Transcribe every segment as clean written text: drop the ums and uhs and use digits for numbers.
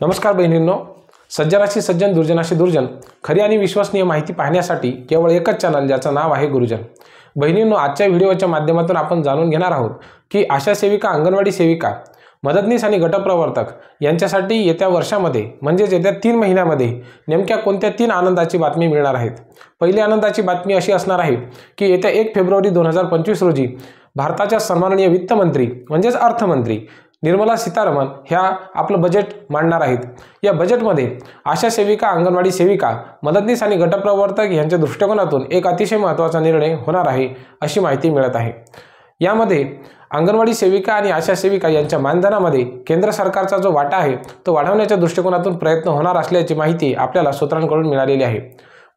नमस्कार बहिणींनो, सज्जनाशी सज्जन दुर्जनाशी दुर्जन खरी आणि विश्वसनीय माहिती पाहण्यासाठी केवळ एकच चॅनल ज्याचं नाव आहे गुरुजन। बहिणींनो, आजच्या व्हिडिओच्या माध्यमातून आपण जाणून घेणार आहोत की आशा सेविका, अंगणवाडी सेविका, मदतनीस आणि गटप्रवर्तक यांच्यासाठी येत्या वर्षामध्ये म्हणजेच येत्या 3 महिन्यामध्ये नेमक्या कोणत्या 3 आनंदाची बातमी मिळणार आहेत। पहिली आनंदाची बातमी अशी असणार आहे की येत्या 1 फेब्रुवारी 2025 रोजी भारताच्या सन्माननीय वित्तमंत्री म्हणजेच अर्थमंत्री निर्मला सीतारामन ह्या आपलं बजेट मांडणार आहेत। या बजेटमध्ये आशा सेविका, अंगणवाडी सेविका, मदतनीस आणि गटप्रवर्तक यांच्या दृष्टिकोनातून एक अतिशय महत्त्वाचा निर्णय होणार आहे अशी माहिती मिळत आहे। यामध्ये अंगणवाडी सेविका आणि आशा सेविका यांच्या मानधनामध्ये केंद्र सरकारचा जो वाटा आहे तो वाढवण्याच्या दृष्टिकोनातून प्रयत्न होणार असल्याची माहिती आपल्याला सूत्रांकडून मिळालेली आहे।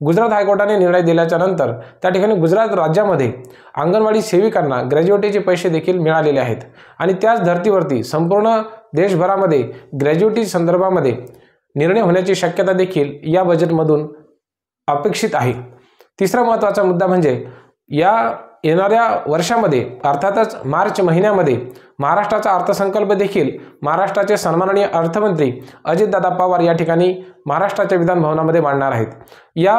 गुजरात हायकोर्टाने निर्णय दिल्याच्यानंतर त्या ठिकाणी गुजरात राज्यामध्ये अंगणवाडी सेविकांना ग्रॅज्युएटीचे पैसे देखील मिळालेले आहेत आणि त्याच धर्तीवरती संपूर्ण देशभरामध्ये ग्रॅज्युएटी संदर्भामध्ये निर्णय होण्याची शक्यता देखील या बजेटमधून अपेक्षित आहे। तिसरा महत्त्वाचा मुद्दा म्हणजे या येणाऱ्या वर्षामध्ये अर्थातच मार्च महिन्यामध्ये महाराष्ट्राचा अर्थसंकल्प देखील महाराष्ट्राचे सन्माननीय अर्थमंत्री अजितदादा पवार या ठिकाणी महाराष्ट्राच्या विधान भवनामध्ये मांडणार आहेत। या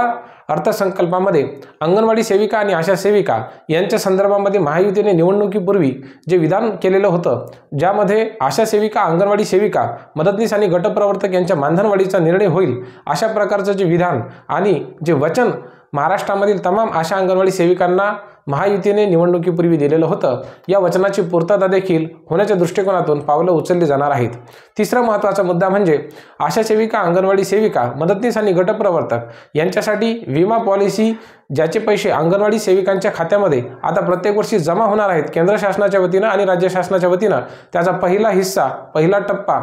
अर्थसंकल्पामध्ये अंगणवाडी सेविका आणि आशा सेविका यांच्या संदर्भामध्ये महायुतीने निवडणुकीपूर्वी जे विधान केलेलं होतं, ज्यामध्ये आशा सेविका, अंगणवाडी सेविका, मदतनीस आणि गटप्रवर्तक यांच्या मानधनवाढीचा निर्णय होईल अशा प्रकारचं जे विधान आणि जे वचन महाराष्ट्रामधील तमाम आशा, अंगणवाडी सेविकांना महायुतीने निवडणुकीपूर्वी दिलेलं होतं, या वचनाची पूर्तता देखील होण्याच्या दृष्टिकोनातून पावलं उचलली जाणार आहेत। तिसरा महत्त्वाचा मुद्दा म्हणजे आशा सेविका, अंगणवाडी सेविका, मदतनीस आणि गटप्रवर्तक यांच्यासाठी विमा पॉलिसी, ज्याचे पैसे अंगणवाडी सेविकांच्या खात्यामध्ये आता प्रत्येक वर्षी जमा होणार आहेत केंद्र शासनाच्या वतीनं आणि राज्य शासनाच्या वतीनं, त्याचा पहिला हिस्सा, पहिला टप्पा,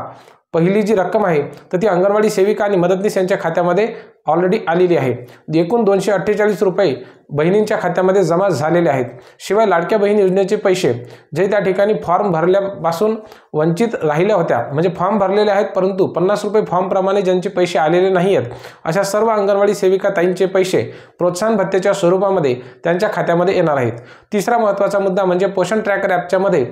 पहिली जी रक्कम आहे तर ती अंगणवाडी सेविका आणि मदतनीस यांच्या खात्यामध्ये ऑलरेडी आलेली आहे। एकूण 248 रुपये बहिणींच्या खात्यामध्ये जमा झालेले आहेत। शिवाय लाडक्या बहीण योजनेचे पैसे जे त्या ठिकाणी फॉर्म भरल्यापासून वंचित राहिल्या होत्या, म्हणजे फॉर्म भरलेले आहेत परंतु 50 रुपये फॉर्मप्रमाणे ज्यांचे पैसे आलेले नाही आहेत, अशा सर्व अंगणवाडी सेविका ताईंचे पैसे प्रोत्साहन भत्त्याच्या स्वरूपामध्ये त्यांच्या खात्यामध्ये येणार आहेत। तिसरा महत्त्वाचा मुद्दा म्हणजे पोषण ट्रॅकर ॲपच्यामध्ये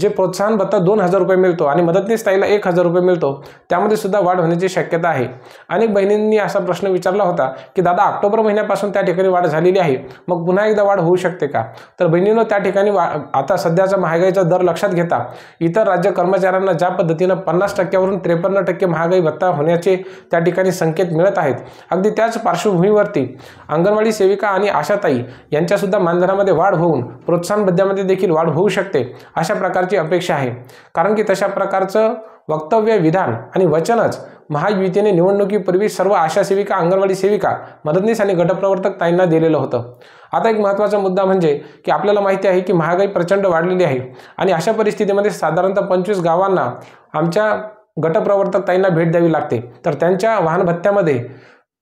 जे प्रोत्साहन भत्ता 2000 रुपये मिळतो आणि मदतनीस ताईला 1000 रुपये मिळतो, त्यामध्ये सुद्धा वाढ होण्याची शक्यता आहे। अनेक बहिणींनी असा प्रश्न विचारला होता की दादा, ऑक्टोबर महिन्यापासून त्या ठिकाणी वाढ झालेली आहे, मग पुन्हा एकदा वाढ होऊ शकते का? तर बहिणींनो, त्या ठिकाणी आता सध्याचा महागाईचा दर लक्षात घेता इतर राज्य कर्मचाऱ्यांना ज्या पद्धतीनं 50% वरून 53% महागाई भत्ता होण्याचे त्या ठिकाणी संकेत मिळत आहेत, अगदी त्याच पार्श्वभूमीवरती अंगणवाडी सेविका आणि आशाताई यांच्यासुद्धा मानधनामध्ये वाढ होऊन प्रोत्साहन भत्त्यामध्ये देखील वाढ होऊ शकते अशा प्रकारची अपेक्षा आहे। कारण की तशा प्रकारचं वक्तव्य, विधान आणि वचनच महायुतीने निवडणुकीपूर्वी सर्व आशा सेविका, अंगणवाडी सेविका, मदतनीस आणि गटप्रवर्तक ताईंना दिलेलं होतं। आता एक महत्त्वाचा मुद्दा म्हणजे की आपल्याला माहिती आहे की महागाई प्रचंड वाढलेली आहे आणि अशा परिस्थितीमध्ये साधारणतः 25 गावांना आमच्या गटप्रवर्तक ताईंना भेट द्यावी लागते, तर त्यांच्या वाहन भत्त्यामध्ये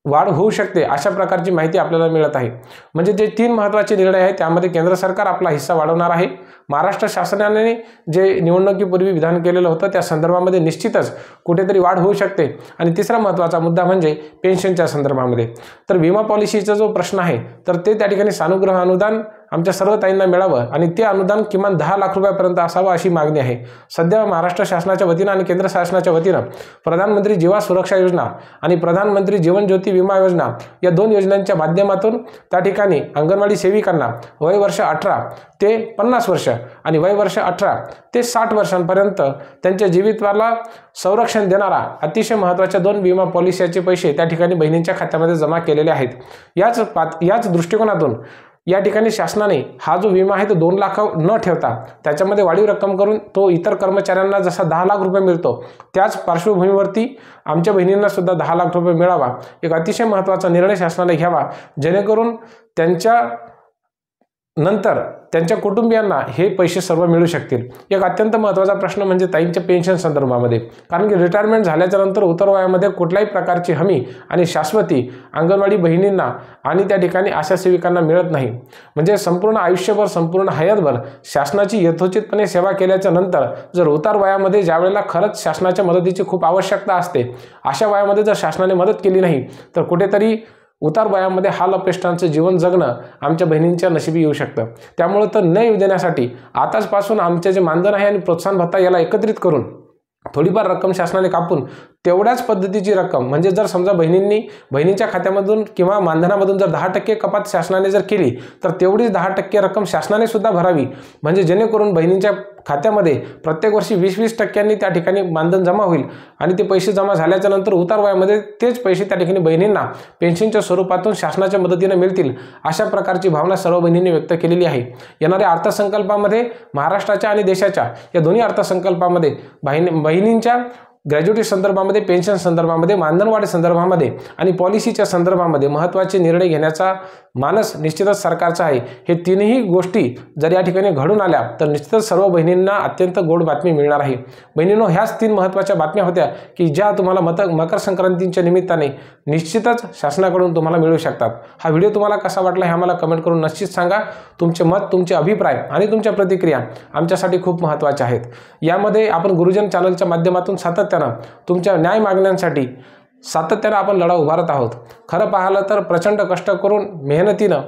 वाढ होऊ शकते अशा प्रकारची माहिती आपल्याला मिळत आहे। म्हणजे जे 3 महत्त्वाचे निर्णय आहेत त्यामध्ये केंद्र सरकार आपला हिस्सा वाढवणार आहे। महाराष्ट्र शासनाने जे निवडणुकीपूर्वी विधान केलेलं होतं त्या संदर्भामध्ये निश्चितच कुठेतरी वाढ होऊ शकते। आणि तिसरा महत्त्वाचा मुद्दा म्हणजे पेन्शनच्या संदर्भामध्ये, तर विमा पॉलिसीचा जो प्रश्न आहे तर ते त्या ठिकाणी सानुग्रह अनुदान आमच्या सर्व ताईंना मिळावं आणि ते अनुदान किमान 10 लाख रुपयापर्यंत असावं अशी मागणी आहे। सध्या महाराष्ट्र शासनाच्या वतीनं आणि केंद्र शासनाच्या वतीनं प्रधानमंत्री जीवन सुरक्षा योजना आणि प्रधानमंत्री जीवन ज्योती विमा योजना या 2 योजनांच्या माध्यमातून त्या ठिकाणी अंगणवाडी सेविकांना वय वर्ष 18 ते 50 वर्ष आणि वय वर्ष 18 ते 60 वर्षांपर्यंत त्यांच्या जीवितवाला संरक्षण देणारा अतिशय महत्त्वाच्या 2 विमा पॉलिसीचे पैसे त्या ठिकाणी बहिणींच्या खात्यामध्ये जमा केलेले आहेत। याच दृष्टिकोनातून या ठिकाणी शासनाने हा जो विमा आहे तो 2 लाख न ठेवता त्याच्यामध्ये वाढीव रक्कम करून तो इतर कर्मचाऱ्यांना जसा 10 लाख रुपये मिळतो, त्याच पार्श्वभूमीवरती आमच्या बहिणींना सुद्धा 10 लाख रुपये मिळावा, एक अतिशय महत्त्वाचा निर्णय शासनाने घ्यावा, जेणेकरून त्यांच्या नंतर त्यांच्या कुटुंबियांना हे पैसे सर्व मिळू शकतील। एक अत्यंत महत्त्वाचा प्रश्न म्हणजे ताईंच्या पेन्शन संदर्भामध्ये, कारण की रिटायरमेंट झाल्याच्या नंतर उतर वयामध्ये कुठल्याही प्रकारची हमी आणि शाश्वती अंगणवाडी बहिणींना आणि त्या ठिकाणी आशा सेविकांना मिळत नाही। म्हणजे संपूर्ण आयुष्यभर, संपूर्ण हयातभर शासनाची यथोचितपणे सेवा केल्याच्या नंतर जर उतार वयामध्ये ज्यावेळेला खरंच शासनाच्या मदतीची खूप आवश्यकता असते, अशा वयामध्ये जर शासनाने मदत केली नाही तर कुठेतरी उतार वयामध्ये हाल अपेष्टांचं जीवन जगणं आमच्या बहिणींच्या नशिबी येऊ शकतं। त्यामुळे तर न येऊ देण्यासाठी आताचपासून आमचे जे मानधन आहे आणि प्रोत्साहन भत्ता याला एकत्रित करून थोडीफार रक्कम शासनाने कापून तेवढ्याच पद्धतीची रक्कम, म्हणजे जर समजा बहिणींच्या खात्यामधून किंवा मानधनामधून जर 10% कपात शासनाने जर केली तर तेवढीच 10% रक्कम शासनाने सुद्धा भरावी, म्हणजे जेणेकरून बहिणींच्या खात्यामध्ये प्रत्येक वर्षी 20% त्या ठिकाणी मानधन जमा होईल आणि ते पैसे जमा झाल्याच्या नंतर उतार वयामध्ये तेच पैसे त्या ठिकाणी बहिणींना पेन्शनच्या स्वरूपातून शासनाच्या मदतीने मिळतील, अशा प्रकारची भावना सर्व बहिणींनी व्यक्त केलेली आहे। येणाऱ्या अर्थसंकल्पामध्ये महाराष्ट्राच्या आणि देशाच्या या दोन्ही अर्थसंकल्पामध्ये बहिणींच्या ग्रॅज्युएटी संदर्भामध्ये, पेन्शन संदर्भामध्ये, मानधनवाढ संदर्भामध्ये आणि पॉलिसीच्या संदर्भामध्ये महत्त्वाचे निर्णय घेण्याचा मानस निश्चितच सरकारचा आहे। हे तीनही गोष्टी जर या ठिकाणी घडून आल्या तर निश्चितच सर्व बहिणींना अत्यंत गोड बातमी मिळणार आहे। बहिणींनो, ह्याच 3 महत्त्वाच्या बातम्या होत्या की ज्या तुम्हाला मकर संक्रांतीच्या निमित्ताने निश्चितच शासनाकडून तुम्हाला मिळू शकतात। हा व्हिडिओ तुम्हाला कसा वाटला हे आम्हाला कमेंट करून नक्कीच सांगा। तुमचे मत, तुमचे अभिप्राय आणि तुमच्या प्रतिक्रिया आमच्यासाठी खूप महत्त्वाच्या आहेत। यामध्ये आपण गुरुजन चॅनलच्या माध्यमातून सातत्याने तुमच्या न्याय मागण्यांसाठी सातत्याने आपण लढा उभारत आहोत। खरं पाहिलं तर प्रचंड कष्ट करून मेहनतीनं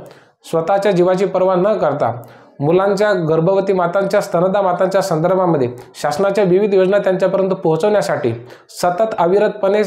स्वतःच्या जीवाची पर्वा न करता मुलांच्या, गर्भवती मातांच्या, स्तनदा मातांच्या संदर्भामध्ये शासनाच्या विविध योजना त्यांच्यापर्यंत पोहोचवण्यासाठी सतत अविरतपणे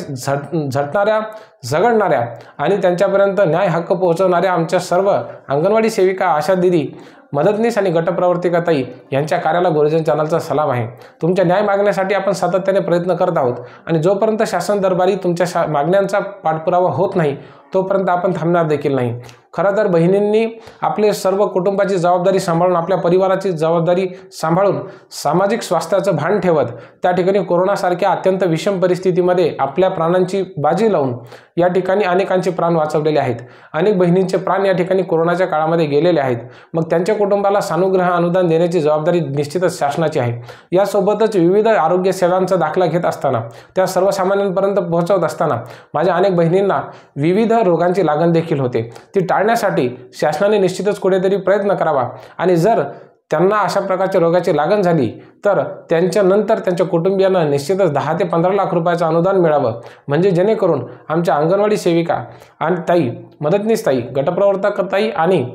झगडणाऱ्या आणि त्यांच्यापर्यंत न्याय हक्क पोहोचवणाऱ्या आमच्या सर्व अंगणवाडी सेविका, आशा दिदी, मदतनीस आणि गटप्रवर्तिकाताई यांच्या कार्याला गुरुजन चॅनलचा सलाम आहे। तुमच्या न्याय मागण्यासाठी आपण सातत्याने प्रयत्न करत आहोत आणि जोपर्यंत शासन दरबारी तुमच्या मागण्यांचा पाठपुरावा होत नाही तोपर्यंत आपण थांबणार देखील नाही। खरं तर बहिणींनी आपले सर्व कुटुंबाची जबाबदारी सांभाळून, आपल्या परिवाराची जबाबदारी सांभाळून, सामाजिक स्वास्थ्याचं भान ठेवत त्या ठिकाणी कोरोनासारख्या अत्यंत विषम परिस्थितीमध्ये आपल्या प्राणांची बाजी लावून या ठिकाणी अनेकांचे प्राण वाचवलेले आहेत। अनेक बहिणींचे प्राण या ठिकाणी कोरोनाच्या काळामध्ये गेलेले आहेत। मग त्यांच्या कुटुंबाला सानुग्रह अनुदान देण्याची जबाबदारी निश्चितच शासनाची आहे। यासोबतच विविध आरोग्य सेवांचा दाखला घेत असताना, त्या सर्वसामान्यांपर्यंत पोहोचवत असताना माझ्या अनेक बहिणींना विविध रोगांची लागण देखील होते। ती टाळण्यासाठी शासनाने निश्चितच कुठेतरी प्रयत्न करावा आणि जर त्यांना अशा प्रकारच्या रोगाची लागण झाली तर त्यांच्यानंतर त्यांच्या कुटुंबियांना निश्चितच 10 ते 15 लाख रुपयाचं अनुदान मिळावं, म्हणजे जेणेकरून आमच्या अंगणवाडी सेविका आणि ताई, मदतनीस ताई, गटप्रवर्तक ताई आणि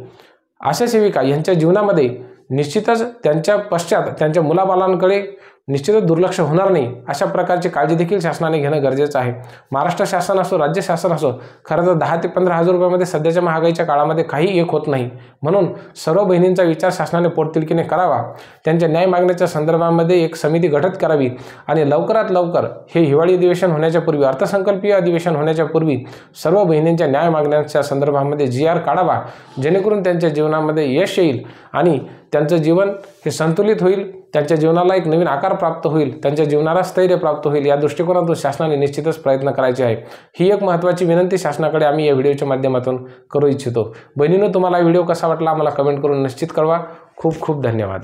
आशा सेविका यांच्या जीवनामध्ये निश्चितच त्यांच्या पश्चात त्यांच्या मुलाबालांकडे निश्चितच दुर्लक्ष होणार नाही, अशा प्रकारची काळजी देखील शासनाने घेणं गरजेचं आहे। महाराष्ट्र शासन असो, राज्य शासन असो, खरं तर 10 ते 15 हजार रुपयामध्ये सध्याच्या महागाईच्या काळामध्ये काही एक होत नाही। म्हणून सर्व बहिणींचा विचार शासनाने पोटतिडकीने करावा, त्यांच्या न्याय मागण्याच्या संदर्भामध्ये एक समिती गठीत करावी आणि लवकरात लवकर हे हिवाळी अधिवेशन होण्याच्या पूर्वी, अर्थसंकल्पीय अधिवेशन होण्याच्या पूर्वी सर्व बहिणींच्या न्याय मागण्यांच्या संदर्भामध्ये GR काढावा, जेणेकरून त्यांच्या जीवनामध्ये यश येईल आणि त्यांचं जीवन हे संतुलित होईल, त्यांच्या जीवनाला एक नवीन आकार प्राप्त होईल, त्यांच्या जीवनाला स्थैर्य प्राप्त होईल। या दृष्टिकोनातून शासनाने निश्चितच प्रयत्न करायचे आहे। ही एक महत्त्वाची विनंती शासनाकडे आम्ही या व्हिडिओच्या माध्यमातून करू इच्छितो। बहिणींनो, तुम्हाला व्हिडिओ कसा वाटला आम्हाला कमेंट करून निश्चित कळवा। खूप खूप धन्यवाद।